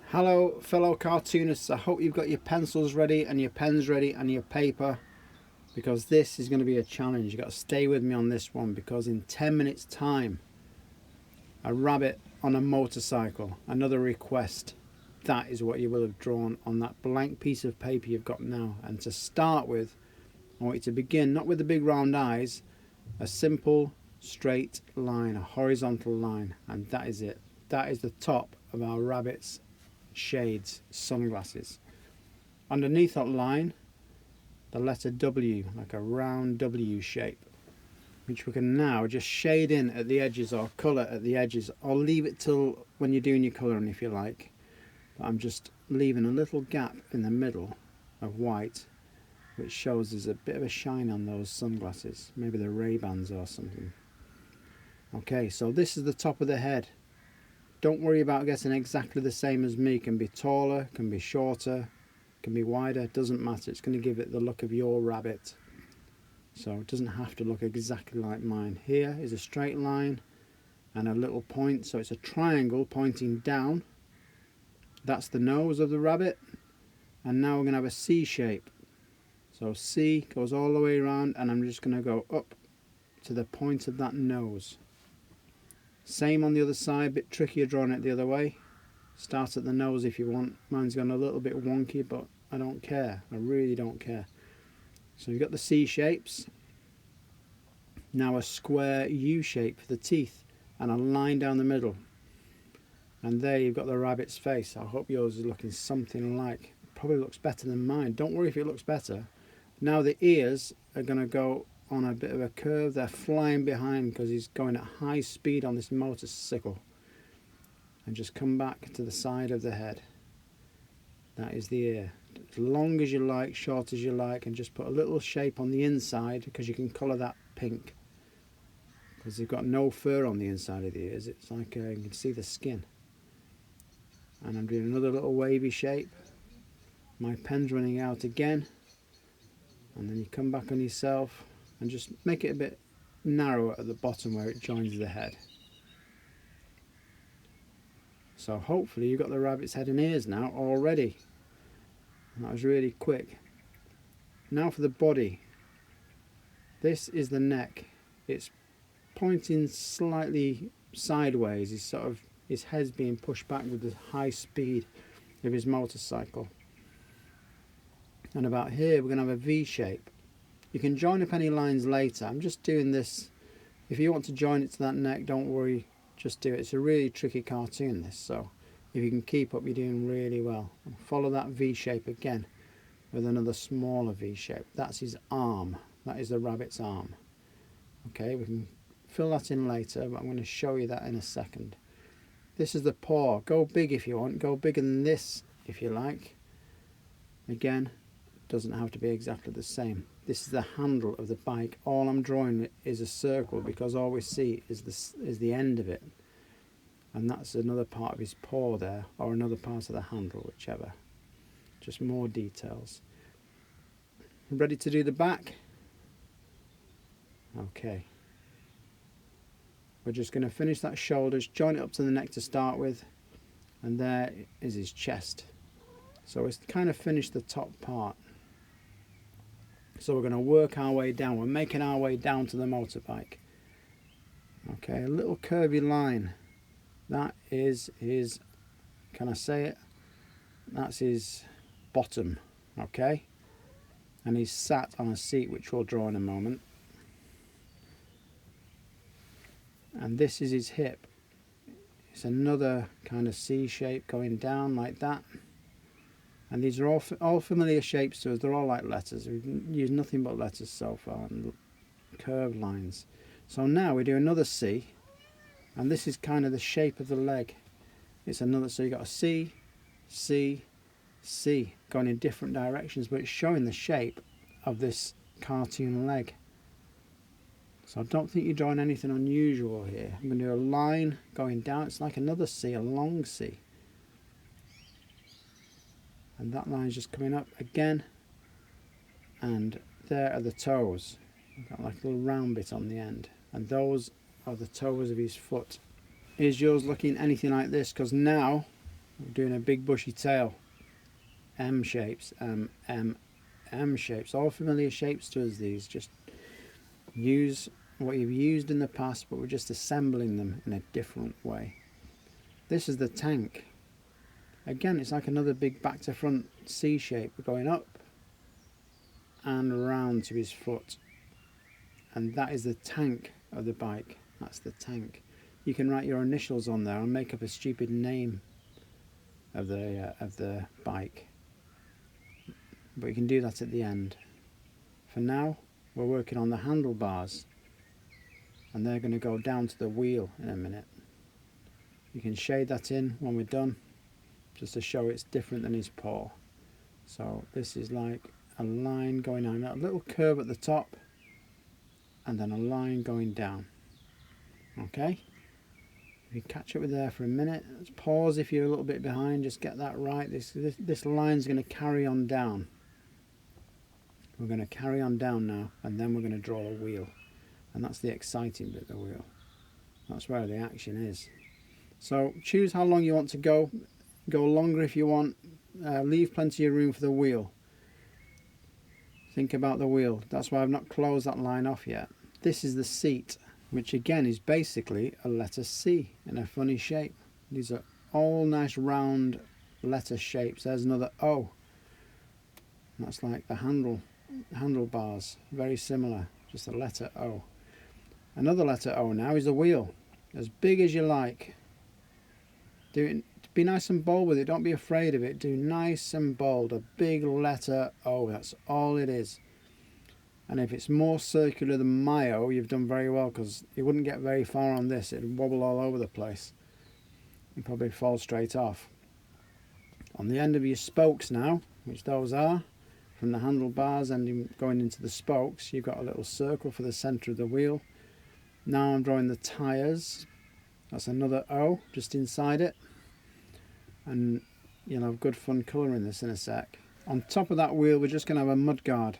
Hello fellow cartoonists, I hope you've got your pencils ready and your pens ready and your paper, because this is going to be a challenge. You've got to stay with me on this one, because in 10 minutes time, a rabbit on a motorcycle, another request. That is what you will have drawn on that blank piece of paper you've got now. And to start with, I want you to begin not with the big round eyes, a simple straight line, a horizontal line, and that is it. That is the top of our rabbit's shades, sunglasses. Underneath that line, the letter W, like a round W shape, which we can now just shade in at the edges or colour at the edges, or leave it till when you're doing your colouring if you like. But I'm just leaving a little gap in the middle of white, which shows there's a bit of a shine on those sunglasses, maybe the Ray-Bans or something. Okay, so this is the top of the head. Don't worry about getting exactly the same as me. Can be taller, can be shorter, can be wider, doesn't matter. It's going to give it the look of your rabbit. So it doesn't have to look exactly like mine. Here is a straight line and a little point, so it's a triangle pointing down. That's the nose of the rabbit. And now we're going to have a C shape. So C goes all the way around, and I'm just going to go up to the point of that nose. Same on the other side, a bit trickier drawing it the other way. Start at the nose if you want. Mine's gone a little bit wonky, but I don't care. I really don't care. So you've got the C shapes. Now a square U shape for the teeth and a line down the middle. And there you've got the rabbit's face. I hope yours is looking something like, probably looks better than mine. Don't worry if it looks better. Now the ears are going to go on a bit of a curve. They're flying behind because he's going at high speed on this motorcycle. And just come back to the side of the head. That is the ear. As long as you like, short as you like, and just put a little shape on the inside, because you can colour that pink. Because they've got no fur on the inside of the ears. It's like you can see the skin. And I'm doing another little wavy shape. My pen's running out again. And then you come back on yourself and just make it a bit narrower at the bottom where it joins the head. So hopefully you've got the rabbit's head and ears now already. And that was really quick. Now for the body. This is the neck. It's pointing slightly sideways. His head's being pushed back with the high speed of his motorcycle. And about here we're going to have a V shape. You can join up any lines later. I'm just doing this. If you want to join it to that neck, don't worry, just do it. It's a really tricky cartoon, this, so if you can keep up, you're doing really well. And follow that V shape again with another smaller V shape. That's his arm. That is the rabbit's arm. Okay, we can fill that in later, but I'm going to show you that in a second. This is the paw. Go big if you want. Go bigger than this if you like. Again, doesn't have to be exactly the same. This is the handle of the bike. All I'm drawing is a circle, because all we see is the end of it. And that's another part of his paw there, or another part of the handle, whichever. Just more details. Ready to do the back? Okay. We're just going to finish that shoulders, join it up to the neck to start with, and there is his chest. So it's kind of finished the top part. So we're going to work our way down. We're making our way down to the motorbike. Okay, a little curvy line. That is his, can I say it? That's his bottom, okay? And he's sat on a seat, which we'll draw in a moment. And this is his hip. It's another kind of C shape going down like that. And these are all familiar shapes to us. They're all like letters. We've used nothing but letters so far, and curved lines. So now we do another C, and this is kind of the shape of the leg. It's another, so you've got a C, C, C, going in different directions, but it's showing the shape of this cartoon leg. So I don't think you're drawing anything unusual here. I'm going to do a line going down. It's like another C, a long C. And that line is just coming up again. And there are the toes. We've got like a little round bit on the end. And those are the toes of his foot. Is yours looking anything like this? Because now We're doing a big bushy tail. M shapes, M shapes, all familiar shapes to us these. Just use what you've used in the past, but we're just assembling them in a different way. This is the tank. Again, it's like another big back to front C shape, going up and round to his foot. And that is the tank of the bike. That's the tank. You can write your initials on there and make up a stupid name of the bike. But you can do that at the end. For now, we're working on the handlebars, and they're going to go down to the wheel in a minute. You can shade that in when we're done, just to show it's different than his paw. So this is like a line going on, a little curve at the top, and then a line going down. Okay? If you catch up with there for a minute, let's pause if you're a little bit behind, just get that right. This line's going to carry on down. We're going to carry on down now, and then we're going to draw a wheel. And that's the exciting bit of the wheel. That's where the action is. So choose how long you want to go. Go longer if you want. Leave plenty of room for the wheel. Think about the wheel. That's why I've not closed that line off yet. This is the seat, which again is basically a letter C in a funny shape. These are all nice round letter shapes. There's another O. That's like the handlebars, very similar, just a letter O. Another letter O now is the wheel, as big as you like. Be nice and bold with it, don't be afraid of it. Do nice and bold, a big letter O, that's all it is. And if it's more circular than my O, you've done very well, because you wouldn't get very far on this. It'd wobble all over the place and probably fall straight off. On the end of your spokes now, which those are, from the handlebars and going into the spokes, you've got a little circle for the centre of the wheel. Now I'm drawing the tyres. That's another O just inside it. And you'll have good fun colouring this in a sec. On top of that wheel, we're just going to have a mud guard.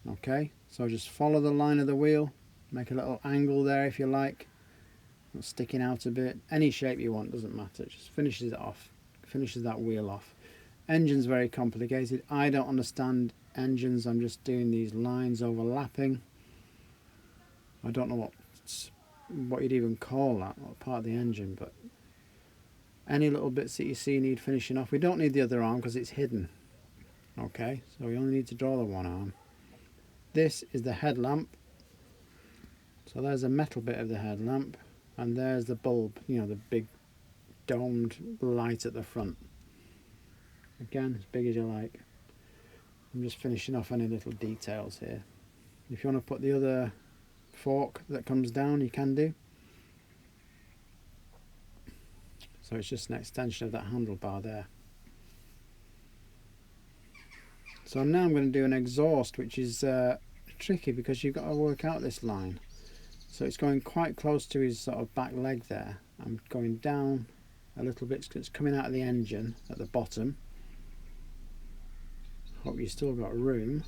Okay, so just follow the line of the wheel, make a little angle there if you like, not sticking out a bit, any shape you want, doesn't matter, just finishes it off, finishes that wheel off. Engine's very complicated. I don't understand engines. I'm just doing these lines overlapping. I don't know what you'd even call that, what part of the engine, but any little bits that you see need finishing off. We don't need the other arm because it's hidden. Okay, so we only need to draw the one arm. This is the headlamp. So there's a metal bit of the headlamp, and there's the bulb, you know, the big domed light at the front. Again, as big as you like. I'm just finishing off any little details here. If you want to put the other fork that comes down, you can do. So it's just an extension of that handlebar there. So now I'm going to do an exhaust, which is tricky because you've got to work out this line. So it's going quite close to his sort of back leg there. I'm going down a little bit because it's coming out of the engine at the bottom. Hope you've still got room.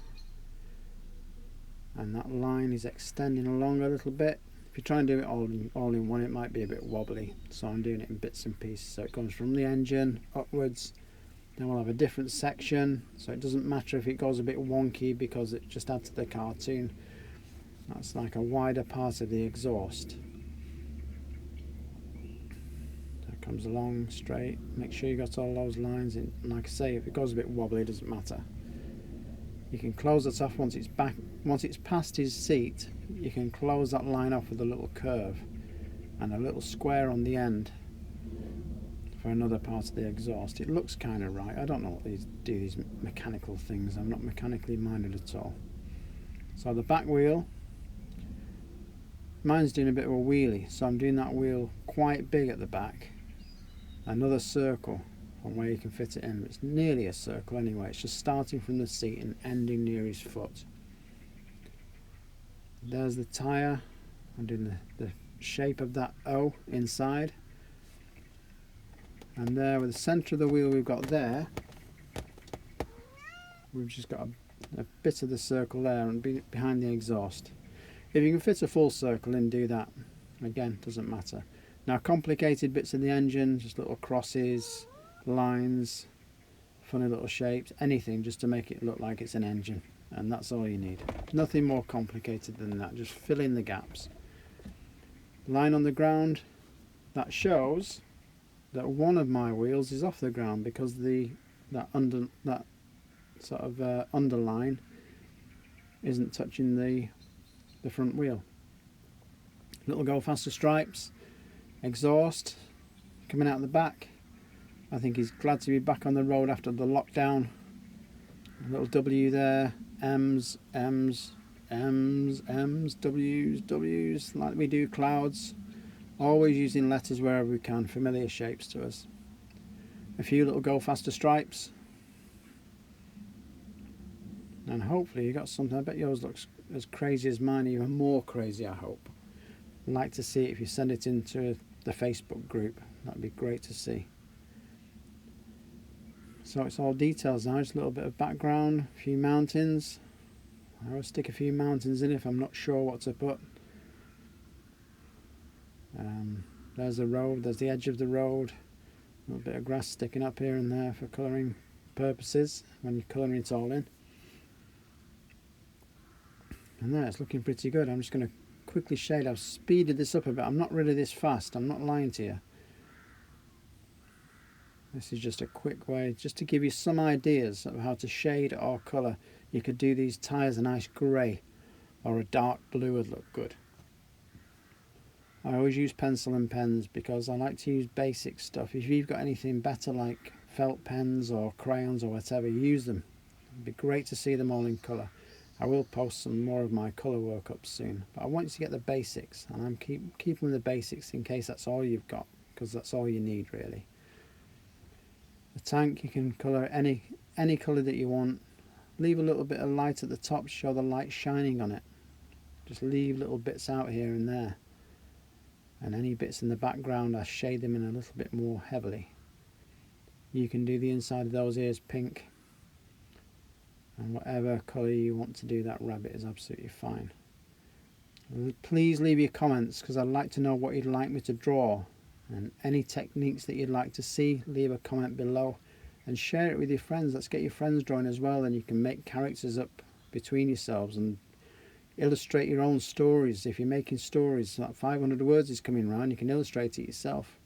And that line is extending along a little bit. If you try and do it all in one, it might be a bit wobbly. So I'm doing it in bits and pieces. So it comes from the engine upwards. Then we'll have a different section, so it doesn't matter if it goes a bit wonky because it just adds to the cartoon. That's like a wider part of the exhaust. That comes along straight. Make sure you got all those lines in. And like I say, if it goes a bit wobbly, it doesn't matter. You can close that off once it's back. Once it's past his seat, you can close that line off with a little curve and a little square on the end for another part of the exhaust. It looks kind of right. I don't know what these mechanical things. I'm not mechanically minded at all. So the back wheel, mine's doing a bit of a wheelie, so I'm doing that wheel quite big at the back. Another circle from where you can fit it in. It's nearly a circle anyway. It's just starting from the seat and ending near his foot. There's the tyre. I'm doing the shape of that O inside. And there, with the centre of the wheel we've got there, we've just got a bit of the circle there and behind the exhaust. If you can fit a full circle in, do that. Again, doesn't matter. Now, complicated bits of the engine, just little crosses, lines, funny little shapes, anything just to make it look like it's an engine. And that's all you need. Nothing more complicated than that. Just fill in the gaps. Line on the ground, that shows that one of my wheels is off the ground because that underline isn't touching the front wheel. Little go faster stripes, exhaust coming out the back. I think he's glad to be back on the road after the lockdown. A little W there, M's, W's, like we do clouds. Always using letters wherever we can, familiar shapes to us. A few little go faster stripes. And hopefully you got something. I bet yours looks as crazy as mine, even more crazy, I hope. I'd like to see it if you send it into the Facebook group. That'd be great to see. So it's all details now, just a little bit of background, a few mountains. I always stick a few mountains in if I'm not sure what to put. There's the road, there's the edge of the road. A little bit of grass sticking up here and there for colouring purposes when you're colouring it all in. And there, it's looking pretty good. I'm just going to quickly shade. I've speeded this up a bit. I'm not really this fast, I'm not lying to you. This is just a quick way, just to give you some ideas of how to shade or colour. You could do these tyres a nice grey or a dark blue would look good. I always use pencil and pens because I like to use basic stuff. If you've got anything better like felt pens or crayons or whatever, use them. It'd be great to see them all in colour. I will post some more of my colour work up soon, but I want you to get the basics, and I'm keeping the basics in case that's all you've got, because that's all you need really. The tank, you can colour any colour that you want. Leave a little bit of light at the top to show the light shining on it. Just leave little bits out here and there. And any bits in the background, I shade them in a little bit more heavily. You can do the inside of those ears pink. And whatever colour you want to do that rabbit is absolutely fine. Please leave your comments because I'd like to know what you'd like me to draw. And any techniques that you'd like to see, leave a comment below. And share it with your friends. Let's get your friends drawing as well, and you can make characters up between yourselves and illustrate your own stories. If you're making stories, like 500 words is coming around, you can illustrate it yourself.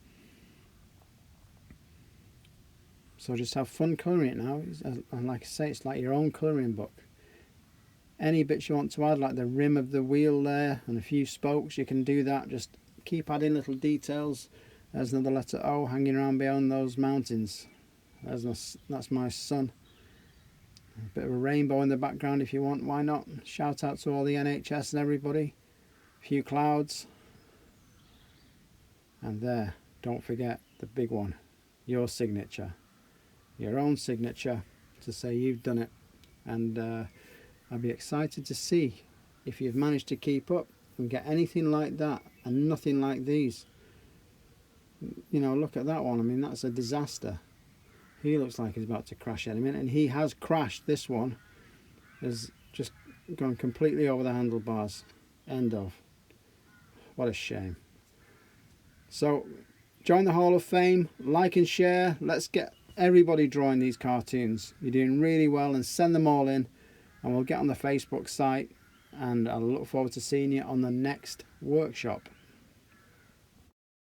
So just have fun colouring it now. And like I say, it's like your own colouring book. Any bits you want to add, like the rim of the wheel there and a few spokes, you can do that. Just keep adding little details. There's another letter O hanging around beyond those mountains. That's my sun. A bit of a rainbow in the background if you want, why not? Shout out to all the NHS and everybody. A few clouds. And there, don't forget the big one, your signature. Your own signature to say you've done it. And I'll be excited to see if you've managed to keep up and get anything like that and nothing like these. You know, look at that one. I mean, that's a disaster. He looks like he's about to crash any minute, and he has crashed. This one has just gone completely over the handlebars. End of. What a shame. So, join the Hall of Fame, like and share. Let's get everybody drawing these cartoons. You're doing really well, and send them all in, and we'll get on the Facebook site, and I look forward to seeing you on the next workshop.